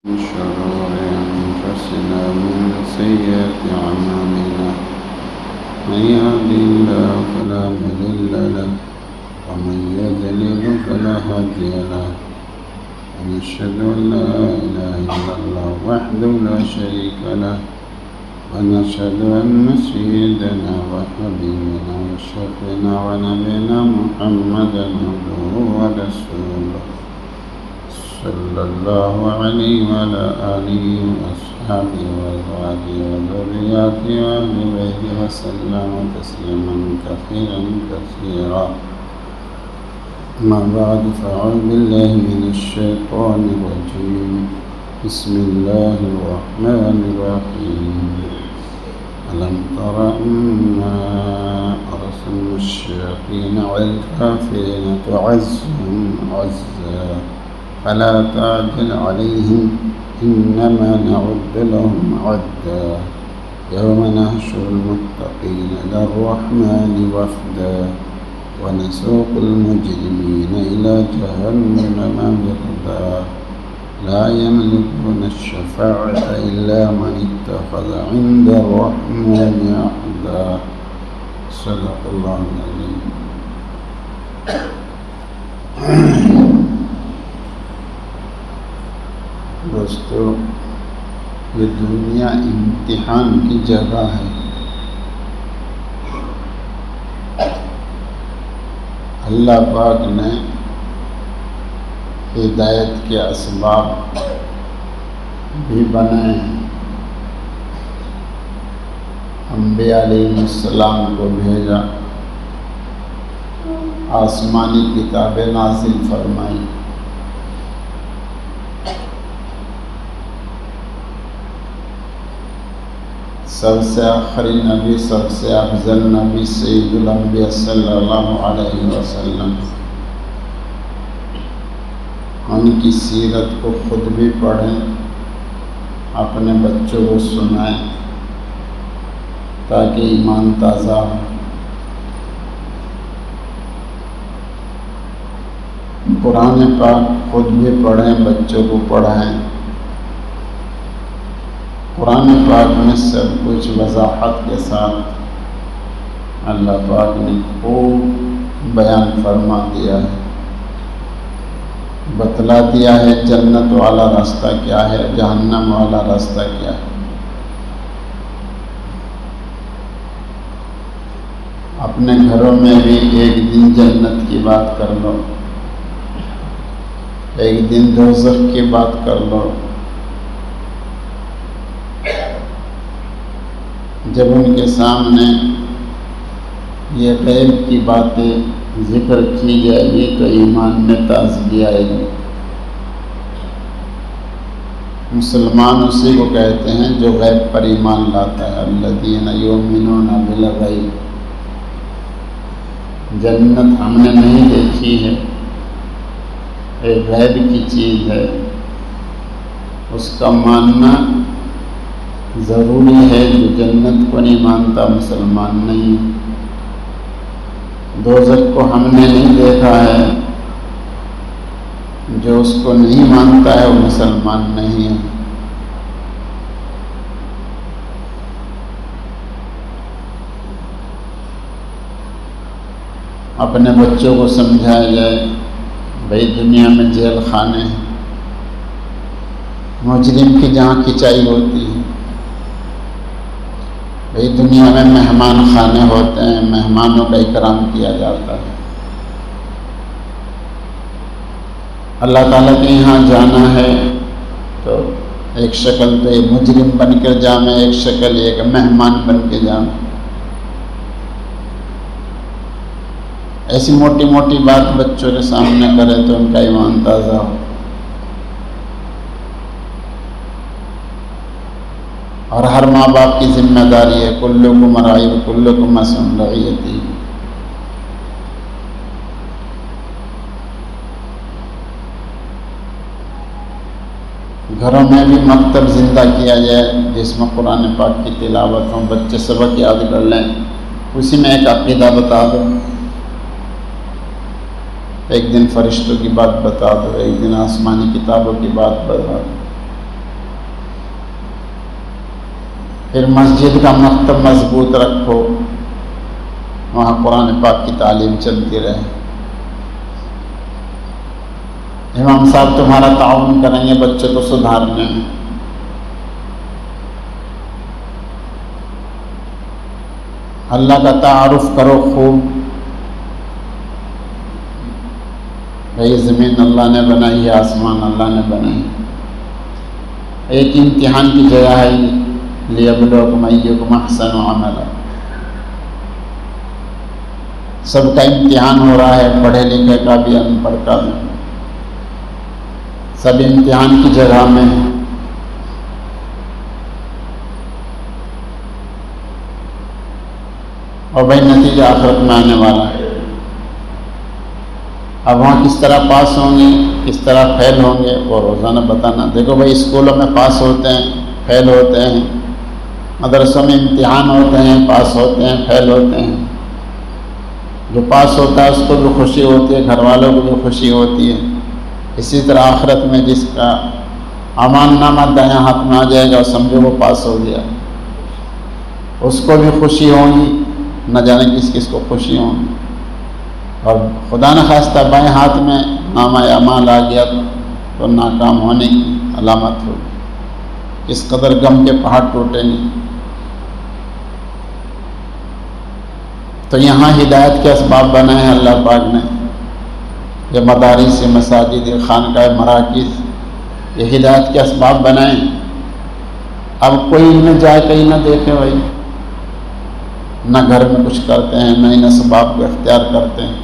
من شرور أنفسنا ومن سيئات أعمالنا من يهده الله فلا مضل له ومن يضلل فلا هادي له ونشهد أن لا إله إلا الله وحده لا شريك له ونشهد أن سيدنا وحبيبنا وشفيعنا ونبينا محمدا عبده ورسوله صلى الله عليه وعلى آله وأصحابه وأزواجه وذرياته وأهل بيته وسلم تسليما كثيرا كثيرا. أما بعد فأعوذ بالله من الشيطان الرجيم. بسم الله الرحمن الرحيم. ألم تر أنا أرسلنا الشياطين على الكافرين تعزهم عزا فلا تعجل عليهم إنما نعد لهم عدا يوم نحشر المتقين إلى الرحمن وفدا ونسوق المجرمين إلى جهنم وردا لا يملكون الشفاعة إلا من اتخذ عند الرحمن عهدا. صدق الله العظيم. دوستو، یہ دنیا امتحان کی جگہ ہے. اللہ پاک نے ہدایت کے اسباب بھی بنائے ہیں. انبیاء علیہ السلام کو بھیجا، آسمانی کتابیں نازل فرمائی، سب سے آخری نبی، سب سے افضل نبی سید الانبیاء صلی اللہ علیہ وسلم، ان کی سیرت کو خود بھی پڑھیں، اپنے بچوں کو سنائیں تاکہ ایمان تازہ ہو. قرآن پاک خود بھی پڑھیں، بچوں کو پڑھائیں. قرآن پاک میں سب کچھ وضاحت کے ساتھ اللہ پاک نے خوب بیان فرما دیا ہے، بتلا دیا ہے جنت والا راستہ کیا ہے، جہنم والا راستہ کیا ہے. اپنے گھروں میں بھی ایک دن جنت کی بات کر لو، ایک دن دوزخ کی بات کر لو. جب ان کے سامنے یہ غیب کی باتیں ذکر کی جائے گی تو ایمان میں تازگی آئے گی. مسلمان اسی کو کہتے ہیں جو غیب پر ایمان لاتا ہے. الذین یؤمنون بالغیب. جنت ہم نے نہیں دیکھی ہے، ایک غیب کی چیز ہے، اس کا ماننا ضروری ہے. جو جنت کو نہیں مانتا مسلمان نہیں. دوزخ کو ہم نے نہیں دیکھا ہے، جو اس کو نہیں مانتا ہے وہ مسلمان نہیں ہے. اپنے بچوں کو سمجھایا جائے بھئی دنیا میں جیل خانے ہیں، مجرم کی جہاں کھچائی ہوتی ہے. بھئی دنیا میں مہمان خانے ہوتے ہیں، مہمانوں کا اکرام کیا جاتا ہے. اللہ تعالیٰ کے یہاں جانا ہے تو ایک شکل تو ایک مجرم بن کر جانا، ایک شکل ایک مہمان بن کے جانا. ایسی موٹی موٹی بات بچوں کے سامنے کرے تو ان کا ایمان تازہ ہو. اور ہر ماں باپ کی ذمہ داری ہے، کلکم راع وکلکم مسئول عن رعیتہ. گھروں میں بھی مکتب زندہ کیا جائے جس میں قرآن پاک کی تلاوت ہوں، بچے سبق یاد کر لیں. اسی میں ایک عقیدہ بتا دو، ایک دن فرشتوں کی بات بتا دو، ایک دن آسمانی کتابوں کی بات بتا دو. پھر مسجد کا مکتب مضبوط رکھو، وہاں قرآن پاک کی تعلیم چلتی رہے۔ امام صاحب تمہارا تعاون کریں گے بچوں کو سدھارنے میں۔ اللہ کا تعارف کرو خوب، یہ زمین اللہ نے بنائی ہے، آسمان اللہ نے بنائی، ایک امتحان کی جگہ ہے، لیبلوکم ایکم احسن عملا، سب کا امتحان ہو رہا ہے، پڑھے لکھے کا بھی، ان پڑھ کا بھی، سب امتحان کی جگہ میں ہیں۔ اور بھائی نتیجہ آخرت میں آنے والا ہے۔ اب وہاں کس طرح پاس ہوں گے، کس طرح فیل ہوں گے، وہ روزانہ بتانا۔ دیکھو بھائی اسکولوں میں پاس ہوتے ہیں، فیل ہوتے ہیں، مدرسوں میں امتحان ہوتے ہیں، پاس ہوتے ہیں، فیل ہوتے ہیں۔ جو پاس ہوتا ہے اس کو بھی خوشی ہوتی ہے، گھر والوں کو بھی خوشی ہوتی ہے۔ اسی طرح آخرت میں جس کا امان نامہ دائیں ہاتھ میں آ جائے گا، سمجھو وہ پاس ہو گیا، اس کو بھی خوشی ہوگی، نہ جانے کس کس کو خوشی ہوگی۔ اور خدا نہ خواستہ بائیں ہاتھ میں نامہ اعمال آ گیا تو ناکام ہونے کی علامت ہوگی، اس قدر غم کے پہاڑ ٹوٹیں گے۔ تو یہاں ہدایت کے اسباب بنائے ہیں اللہ پاک نے، یہ مدارس، مساجد، خانقاہ، مراکز، یہ ہدایت کے اسباب بنائے۔ اب کوئی ان میں جائے کہیں نہ دیکھے بھائی، نہ گھر میں کچھ کرتے ہیں، نہ ان اسباب کو اختیار کرتے ہیں،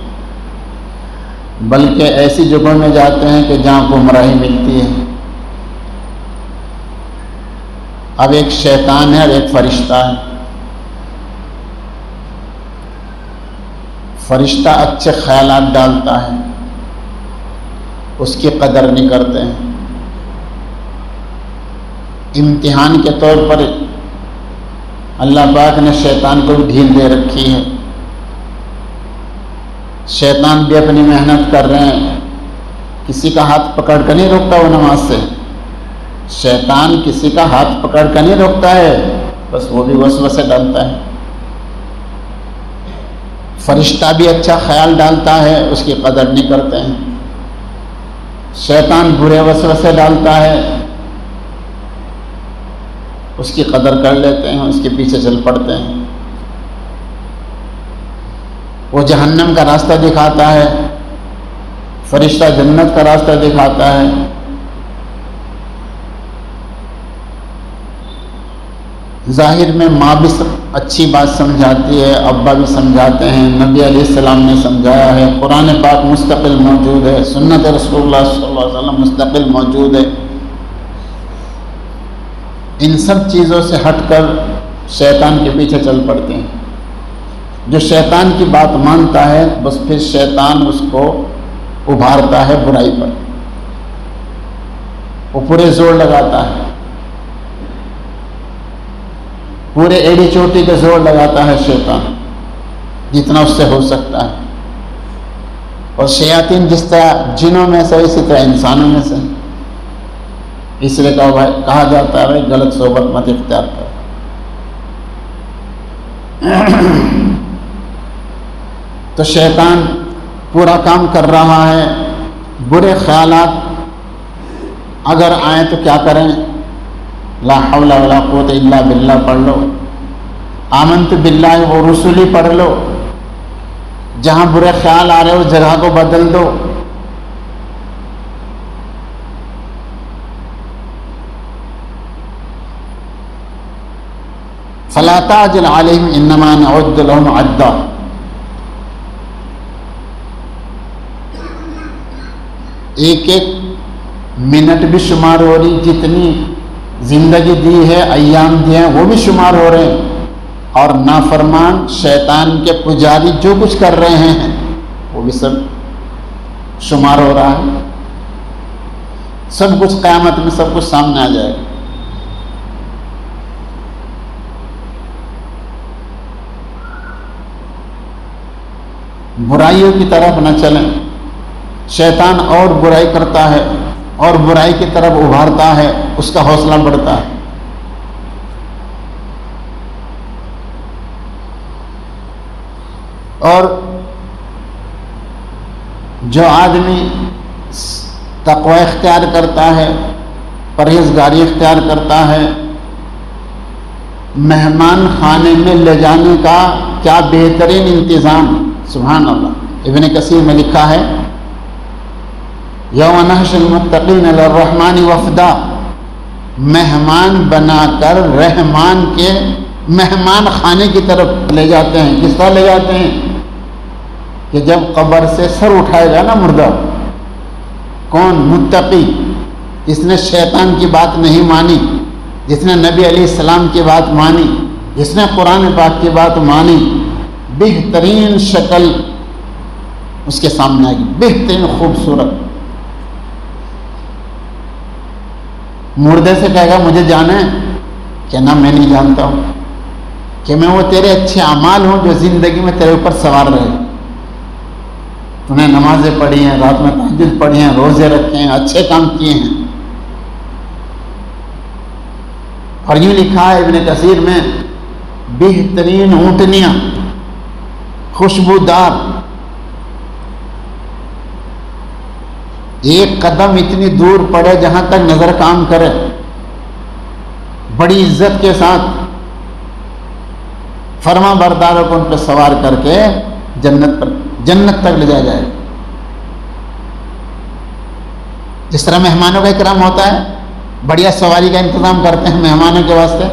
بلکہ ایسی جگہوں میں جاتے ہیں کہ جہاں گمراہی ملتی ہے۔ اب ایک شیطان ہے اور ایک فرشتہ ہے۔ فرشتہ اچھے خیالات ڈالتا ہے، اس کی قدر نہیں کرتے ہیں۔ امتحان کے طور پر اللہ پاک نے شیطان کو بھی ڈھیل دے رکھی ہے، شیطان بھی اپنی محنت کر رہے ہیں، کسی کا ہاتھ پکڑ کر نہیں روکتا وہ نماز سے، شیطان کسی کا ہاتھ پکڑ کر نہیں روکتا ہے، بس وہ بھی وسوسے ڈالتا ہے۔ فرشتہ بھی اچھا خیال ڈالتا ہے، اس کی قدر نہیں کرتے ہیں۔ شیطان برے وسوسے ڈالتا ہے، اس کی قدر کر لیتے ہیں، اس کے پیچھے چل پڑتے ہیں۔ وہ جہنم کا راستہ دکھاتا ہے، فرشتہ جنت کا راستہ دکھاتا ہے۔ ظاہر میں ماں بھی اچھی بات سمجھاتی ہے، ابا بھی سمجھاتے ہیں، نبی علیہ السلام نے سمجھایا ہے، قرآن پاک مستقل موجود ہے، سنت رسول اللہ صلی اللہ علیہ وسلم مستقل موجود ہے۔ ان سب چیزوں سے ہٹ کر شیطان کے پیچھے چل پڑتے ہیں۔ جو شیطان کی بات مانتا ہے بس پھر شیطان اس کو ابھارتا ہے برائی پر، وہ پورے زور لگاتا ہے، پورے ایڑی چوٹی کے زور لگاتا ہے شیطان، جتنا اس سے ہو سکتا ہے۔ اور شیاطین جس طرح جنوں میں سے اسی طرح انسانوں میں سے، اس لیے کہا جاتا ہے بھائی غلط صحبت مت اختیار کرو۔ تو شیطان پورا کام کر رہا ہے، برے خیالات اگر آئیں تو کیا کریں؟ لا حول ولا قوت الا باللہ پڑھ لو، آمنت باللہ و رسولی پڑھ لو، جہاں برے خیال آ رہے ہو جگہ کو بدل دو۔ فلا تعجل علیہم انما نعد لهم عدا، ایک ایک منٹ بھی شمار ہو رہی، جتنی زندگی دی ہے، ایام دیے ہیں، وہ بھی شمار ہو رہے ہیں۔ اور نافرمان شیطان کے پجاری جو کچھ کر رہے ہیں وہ بھی سب شمار ہو رہا ہے، سب کچھ قیامت میں سب کچھ سامنے آ جائے گا۔ برائیوں کی طرف نہ چلیں، شیطان اور برائی کرتا ہے اور برائی کی طرف ابھارتا ہے، اس کا حوصلہ بڑھتا ہے۔ اور جو آدمی تقوی اختیار کرتا ہے، پرہیزگاری اختیار کرتا ہے، مہمان خانے میں لے جانے کا کیا بہترین انتظام، سبحان اللہ۔ ابن کثیر میں لکھا ہے یوم نحشر المتقین علی الرحمن وفدا، مہمان بنا کر رحمان کے مہمان خانے کی طرف لے جاتے ہیں۔ کس طرح لے جاتے ہیں کہ جب قبر سے سر اٹھائے گا نا مردہ، کون؟ متقی، جس نے شیطان کی بات نہیں مانی، جس نے نبی علیہ السلام کی بات مانی، جس نے قرآن پاک کی بات مانی، بہترین شکل اس کے سامنے آئے گی، بہترین خوبصورت۔ مردے سے کہے گا مجھے جانا ہے، کہ نہ میں نہیں جانتا ہوں، کہ میں وہ تیرے اچھے اعمال ہوں جو زندگی میں تیرے اوپر سوار رہے، تو نے نمازیں پڑھی ہیں، رات میں تہجد پڑھی ہیں، روزے رکھے ہیں، اچھے کام کیے ہیں۔ اور یوں لکھا ہے ابن کثیر میں، بہترین اونٹنیاں، خوشبودار، ایک قدم اتنی دور پڑے جہاں تک نظر کام کرے، بڑی عزت کے ساتھ فرما برداروں کو ان پہ سوار کر کے جنت تک لے جایا جائے۔ جس طرح مہمانوں کا اکرام ہوتا ہے، بڑھیا سواری کا انتظام کرتے ہیں مہمانوں کے واسطے،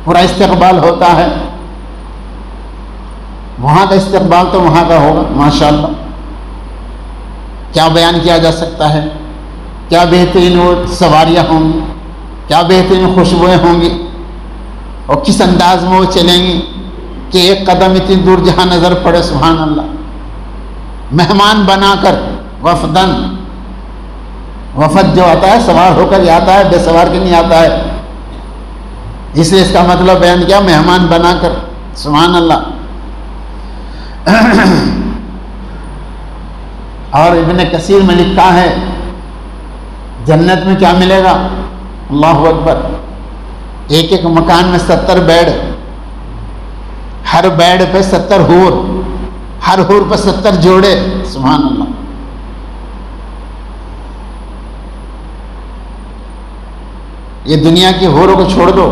پورا استقبال ہوتا ہے، وہاں کا استقبال تو وہاں کا ہوگا ماشاءاللہ۔ کیا بیان کیا جا سکتا ہے، کیا بہترین وہ سواریاں ہوں گی، کیا بہترین خوشبوئیں ہوں گی، اور کس انداز میں وہ چلیں گی کہ ایک قدم اتنی دور جہاں نظر پڑے، سبحان اللہ۔ مہمان بنا کر وفدن، وفد جو آتا ہے سوار ہو کر ہی آتا ہے، بے سوار کے نہیں آتا ہے، اس لیے اس کا مطلب بیان کیا، مہمان بنا کر، سبحان اللہ۔ اور ابن کثیر میں لکھا ہے جنت میں کیا ملے گا، اللہ اکبر، ایک ایک مکان میں 70 بیڈ، ہر بیڈ پہ 70 حور، ہر حور پہ 70 جوڑے، سبحان اللہ۔ یہ دنیا کی حوروں کو چھوڑ دو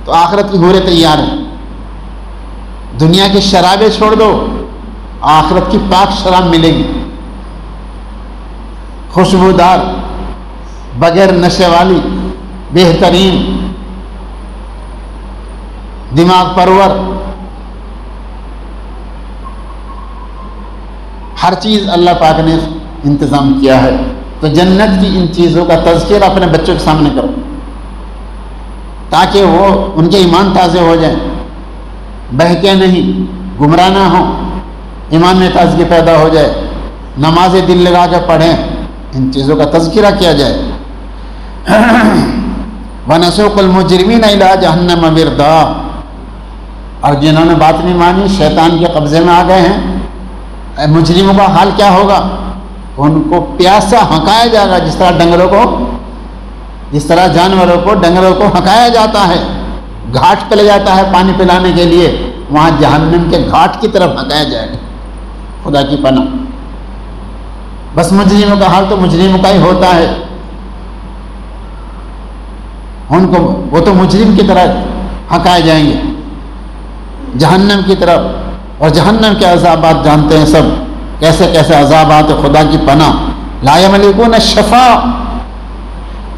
تو آخرت کی حوریں تیار ہیں، دنیا کی شرابیں چھوڑ دو، آخرت کی پاک شراب ملے گی، خوشبودار، بغیر نشے والی، بہترین، دماغ پرور، ہر چیز اللہ پاک نے انتظام کیا ہے۔ تو جنت کی ان چیزوں کا تذکر اپنے بچوں کے سامنے کرو تاکہ وہ ان کے ایمان تازے ہو جائیں، بہکے نہیں، گمراہ نہ ہوں، ایمان میں تازگی پیدا ہو جائے، نمازیں دل لگا کے پڑھیں، ان چیزوں کا تذکرہ کیا جائے۔ وَنَسُوقُ الْمُجْرِمِينَ إِلَىٰ جَهَنَّمَ وِرْدًا، اور جنہوں نے بات نہیں مانی شیطان کے قبضے میں آ گئے ہیں، مجرموں کا حال کیا ہوگا، ان کو پیاسا ہنکایا جائے گا، جس طرح ڈنگروں کو، جس طرح جانوروں کو، ڈنگروں کو ہنکایا جاتا ہے، گھاٹ پہ لے جاتا ہے پانی پلانے کے لیے، وہاں جہنم کے گھاٹ کی طرف ہنکایا جائے گا، خدا کی پناہ۔ بس مجرموں کا حال تو مجرموں کا ہی ہوتا ہے، ان کو وہ تو مجرم کی طرح ہنکائے جائیں گے جہنم کی طرف، اور جہنم کے عذابات جانتے ہیں سب، کیسے کیسے عذابات، خدا کی پناہ۔ لا یملکون الشفاء،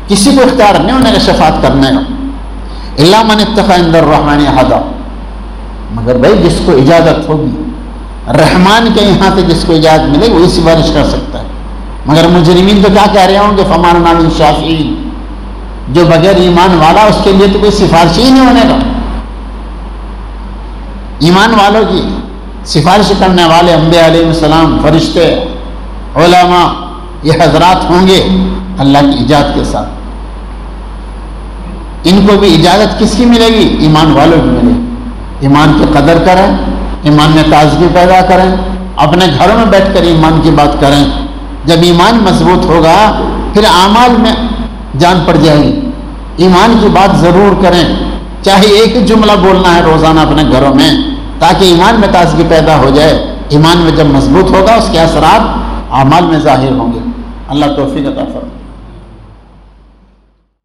کسی کو اختیار نہیں انہیں شفاعت کرنے کا، الا من اتخذ عند الرحمن عہدا، مگر بھائی جس کو اجازت ہوگی، رحمان کے یہاں سے جس کو اجازت ملے وہی سفارش کر سکتا ہے۔ مگر مجرمین تو کیا کہہ رہے ہوں گے، فما لنا من شافعین، جو بغیر ایمان والا اس کے لیے تو کوئی سفارش ہی نہیں ہونے کا۔ ایمان والوں کی سفارش کرنے والے انبیاء علیہ السلام، فرشتے، علماء، یہ حضرات ہوں گے اللہ کی اجازت کے ساتھ۔ ان کو بھی اجازت کس کی ملے گی، ایمان والوں کی ملے گی۔ ایمان کی قدر کریں، ایمان میں تازگی پیدا کریں، اپنے گھروں میں بیٹھ کر ایمان کی بات کریں۔ جب ایمان مضبوط ہوگا پھر اعمال میں جان پڑ جائے گی۔ ایمان کی بات ضرور کریں، چاہے ایک جملہ بولنا ہے روزانہ اپنے گھروں میں، تاکہ ایمان میں تازگی پیدا ہو جائے۔ ایمان میں جب مضبوط ہوگا اس کے اثرات اعمال میں ظاہر ہوں گے۔ اللہ توفیق عطا فرمائے۔